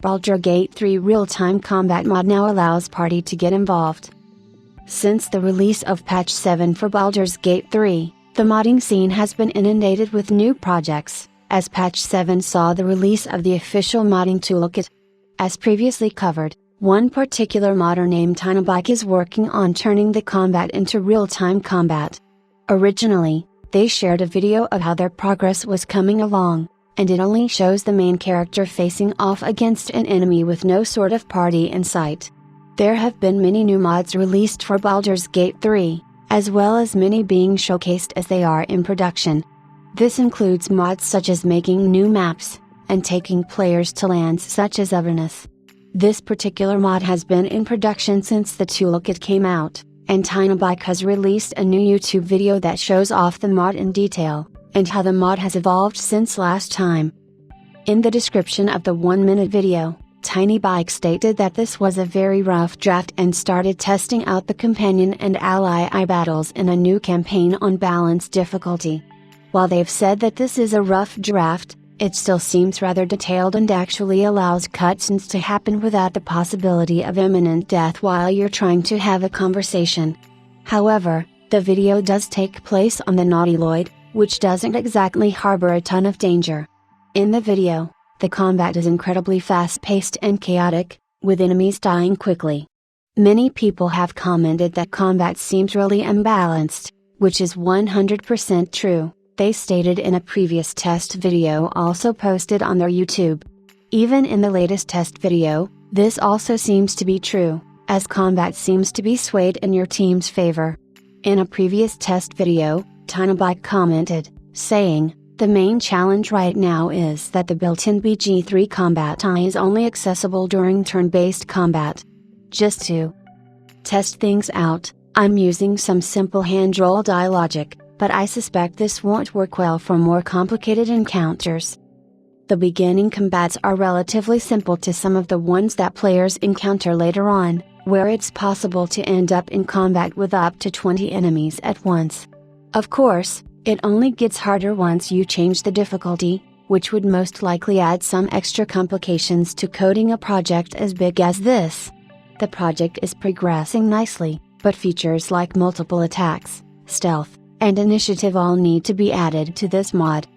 Baldur Gate 3 real-time combat mod now allows party to get involved. Since the release of patch 7 for Baldur's Gate 3, the modding scene has been inundated with new projects, as patch 7 saw the release of the official modding toolkit. As previously covered, one particular modder named TinyBike is working on turning the combat into real-time combat. Originally, they shared a video of how their progress was coming along, and it only shows the main character facing off against an enemy with no sort of party in sight. There have been many new mods released for Baldur's Gate 3, as well as many being showcased as they are in production. This includes mods such as making new maps, and taking players to lands such as Avernus. This particular mod has been in production since the toolkit came out, and TinyBike has released a new YouTube video that shows off the mod in detail, and how the mod has evolved since last time. In the description of the 1-minute video, TinyBike stated that this was a very rough draft and started testing out the companion and ally battles in a new campaign on balanced difficulty. While they've said that this is a rough draft, it still seems rather detailed and actually allows cutscenes to happen without the possibility of imminent death while you're trying to have a conversation. However, the video does take place on the Nautiloid, which doesn't exactly harbor a ton of danger. In the video, the combat is incredibly fast-paced and chaotic, with enemies dying quickly. Many people have commented that combat seems really imbalanced, which is 100% true, they stated in a previous test video also posted on their YouTube. Even in the latest test video, this also seems to be true, as combat seems to be swayed in your team's favor. In a previous test video, TinyBike commented, saying, "The main challenge right now is that the built-in BG3 combat is only accessible during turn-based combat. Just to test things out, I'm using some simple hand-roll die logic, but I suspect this won't work well for more complicated encounters." The beginning combats are relatively simple to some of the ones that players encounter later on, where it's possible to end up in combat with up to 20 enemies at once. Of course, it only gets harder once you change the difficulty, which would most likely add some extra complications to coding a project as big as this. The project is progressing nicely, but features like multiple attacks, stealth, and initiative all need to be added to this mod.